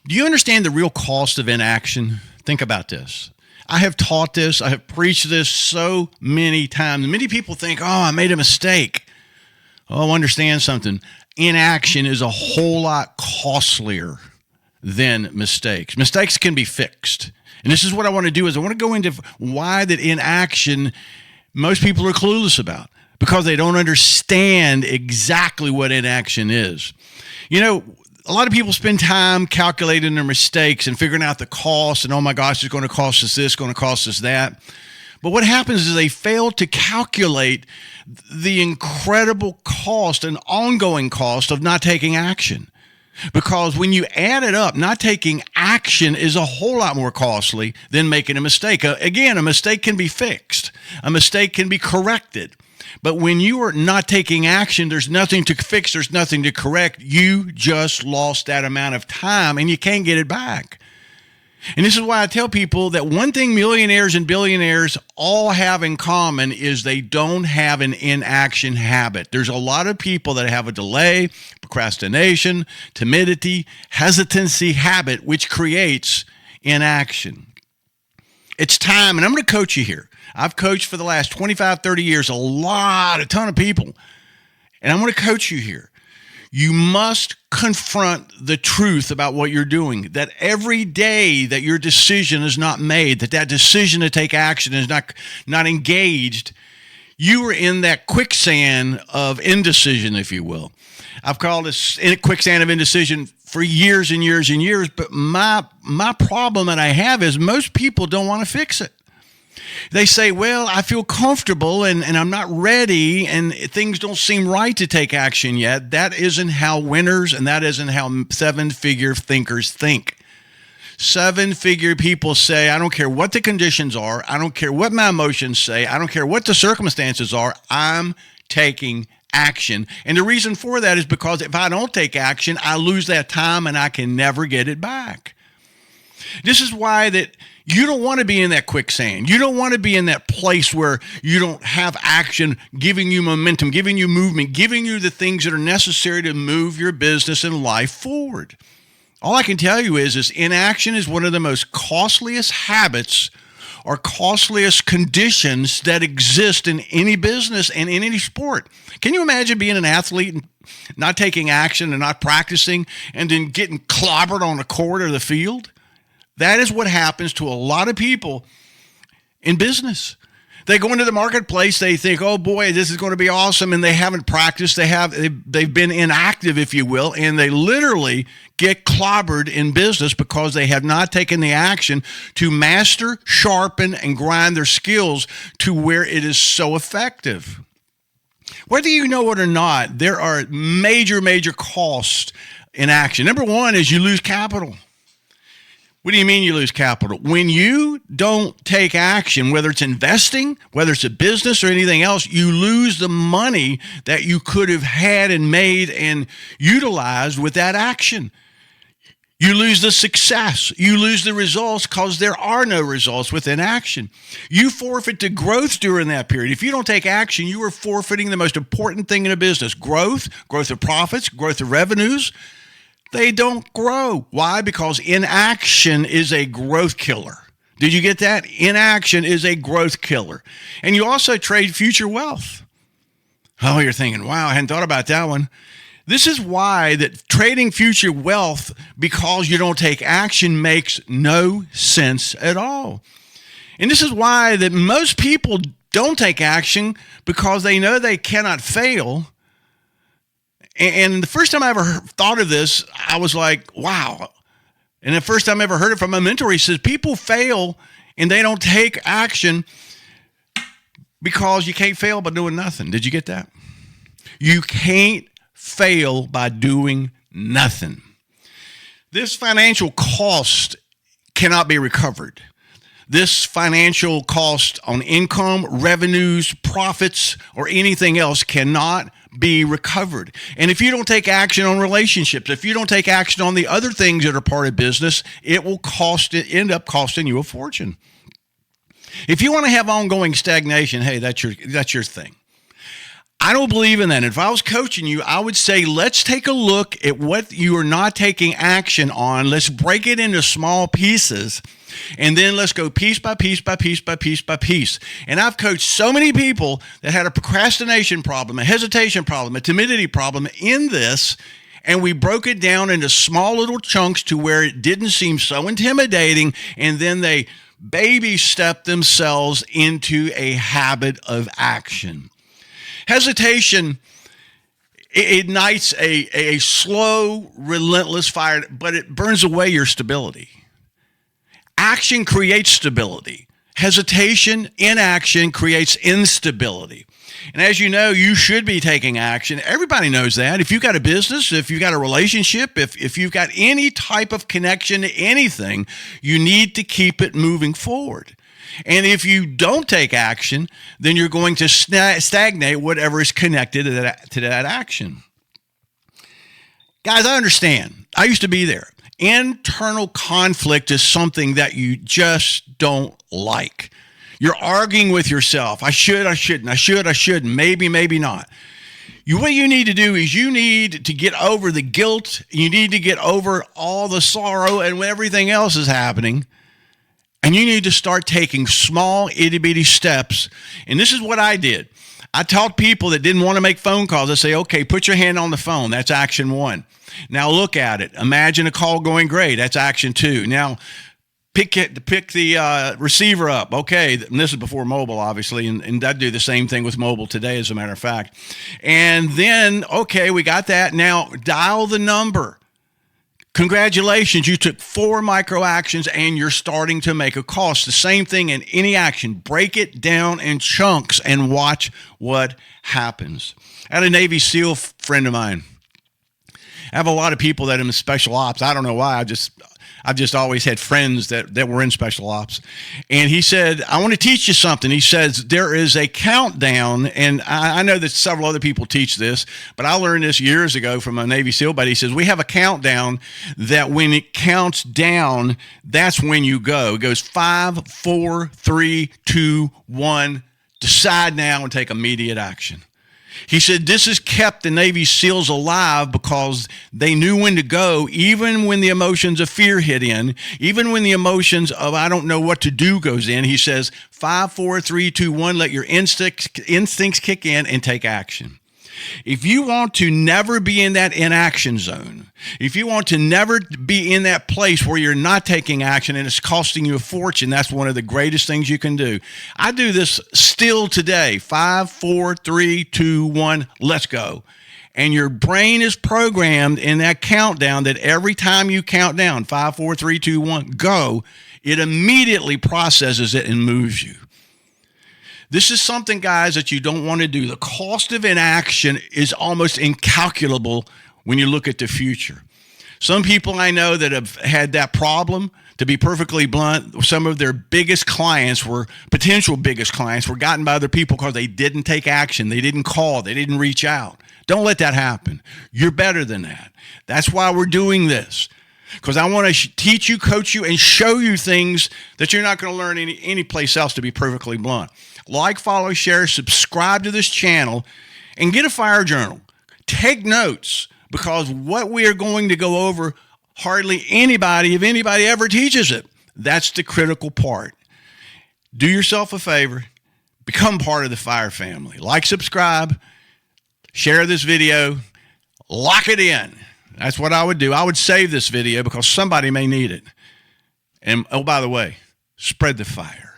Do you understand the real cost of inaction? Think about this. I have taught this. I have preached this so many times. Many people think, oh, I made a mistake. Oh, understand something. Inaction is a whole lot costlier than mistakes. Mistakes can be fixed. And this is what I want to do is I want to go into why that inaction most people are clueless about, because they don't understand exactly what inaction is. You know, a lot of people spend time calculating their mistakes and figuring out the cost and, oh my gosh, it's going to cost us this, going to cost us that. But what happens is they fail to calculate the incredible cost and ongoing cost of not taking action. Because when you add it up, not taking action is a whole lot more costly than making a mistake. Again, a mistake can be fixed. A mistake can be corrected. But when you are not taking action, there's nothing to fix, there's nothing to correct. You just lost that amount of time and you can't get it back. And this is why I tell people that one thing millionaires and billionaires all have in common is they don't have an inaction habit. There's a lot of people that have a delay, procrastination, timidity, hesitancy habit, which creates inaction. It's time, and I'm going to coach you here. I've coached for the last 25, 30 years, a ton of people, and I'm going to coach you here. You must confront the truth about what you're doing, that every day that your decision is not made, that decision to take action is not engaged, you are in that quicksand of indecision, if you will. I've called this quicksand of indecision for years and years and years, but my problem that I have is most people don't want to fix it. They say, well, I feel comfortable and I'm not ready and things don't seem right to take action yet. That isn't how winners and that isn't how seven-figure thinkers think. Seven-figure people say, I don't care what the conditions are. I don't care what my emotions say. I don't care what the circumstances are. I'm taking action. And the reason for that is because if I don't take action, I lose that time and I can never get it back. This is why that you don't want to be in that quicksand. You don't want to be in that place where you don't have action giving you momentum, giving you movement, giving you the things that are necessary to move your business and life forward. All I can tell you is inaction is one of the most costliest habits or costliest conditions that exist in any business and in any sport. Can you imagine being an athlete and not taking action and not practicing and then getting clobbered on the court or the field? That is what happens to a lot of people in business. They go into the marketplace, they think, oh boy, this is going to be awesome, and they haven't practiced, they've been inactive, if you will, and they literally get clobbered in business because they have not taken the action to master, sharpen, and grind their skills to where it is so effective. Whether you know it or not, there are major costs in action. Number one is you lose capital. What do you mean you lose capital? When you don't take action, whether it's investing, whether it's a business or anything else, you lose the money that you could have had and made and utilized with that action. You lose the success. You lose the results because there are no results within action. You forfeit the growth during that period. If you don't take action, you are forfeiting the most important thing in a business: growth of profits, growth of revenues. They don't grow. Why? Because inaction is a growth killer. Did you get that? Inaction is a growth killer. And you also trade future wealth. Oh, you're thinking, wow, I hadn't thought about that one. This is why that trading future wealth because you don't take action makes no sense at all. And this is why that most people don't take action because they know they cannot fail. And the first time I ever thought of this, I was like, wow. And the first time I ever heard it from my mentor, he says, people fail and they don't take action because you can't fail by doing nothing. Did you get that? You can't fail by doing nothing. This financial cost cannot be recovered. This financial cost on income, revenues, profits, or anything else cannot be recovered. And if you don't take action on relationships, if you don't take action on the other things that are part of business, it will end up costing you a fortune. If you want to have ongoing stagnation, hey, that's your thing. I don't believe in that. If I was coaching you, I would say, let's take a look at what you are not taking action on. Let's break it into small pieces. And then let's go piece by piece by piece by piece by piece. And I've coached so many people that had a procrastination problem, a hesitation problem, a timidity problem in this. And we broke it down into small little chunks to where it didn't seem so intimidating. And then they baby step themselves into a habit of action. Hesitation ignites a slow, relentless fire, but it burns away your stability. Action creates stability. Hesitation, inaction creates instability. And as you know, you should be taking action. Everybody knows that. If you've got a business, if you've got a relationship, if you've got any type of connection to anything, you need to keep it moving forward. And if you don't take action, then you're going to stagnate whatever is connected to that action. Guys, I understand. I used to be there. Internal conflict is something that you just don't like. You're arguing with yourself. I should, I shouldn't. I should, I shouldn't. Maybe, maybe not. What you need to do is you need to get over the guilt. You need to get over all the sorrow and everything else is happening. And you need to start taking small, itty-bitty steps. And this is what I did. I taught people that didn't want to make phone calls. I say, okay, put your hand on the phone. That's action 1. Now look at it. Imagine a call going great. That's action 2. Now pick the receiver up. Okay, and this is before mobile, obviously, and I do the same thing with mobile today, as a matter of fact. And then, okay, we got that. Now dial the number. Congratulations, you took 4 micro actions and you're starting to make a call. It's the same thing in any action. Break it down in chunks and watch what happens. I had a Navy SEAL friend of mine. I have a lot of people that are in special ops. I don't know why. I've just always had friends that were in special ops. And he said, I want to teach you something. He says, there is a countdown, and I know that several other people teach this, but I learned this years ago from a Navy SEAL buddy. He says, we have a countdown that when it counts down, that's when you go. It goes 5, 4, 3, 2, 1. Decide now and take immediate action. He said this has kept the Navy SEALs alive because they knew when to go, even when the emotions of fear hit in, even when the emotions of I don't know what to do goes in. He says 5, 4, 3, 2, 1, let your instincts kick in and take action. If you want to never be in that inaction zone, if you want to never be in that place where you're not taking action and it's costing you a fortune, that's one of the greatest things you can do. I do this still today. 5, 4, 3, 2, 1, let's go. And your brain is programmed in that countdown that every time you count down, 5, 4, 3, 2, 1, go, it immediately processes it and moves you. This is something, guys, that you don't want to do. The cost of inaction is almost incalculable when you look at the future. Some people I know that have had that problem, to be perfectly blunt, some of their biggest clients were, potential biggest clients were gotten by other people because they didn't take action. They didn't call. They didn't reach out. Don't let that happen. You're better than that. That's why we're doing this. Because I want to teach you, coach you, and show you things that you're not going to learn any place else, to be perfectly blunt. Like, follow, share, subscribe to this channel, and get a fire journal. Take notes, because what we are going to go over, hardly anybody, if anybody ever teaches it. That's the critical part. Do yourself a favor. Become part of the Fire family. Like, subscribe, share this video, lock it in. That's what I would do. I would save this video because somebody may need it. And, oh, by the way, spread the fire.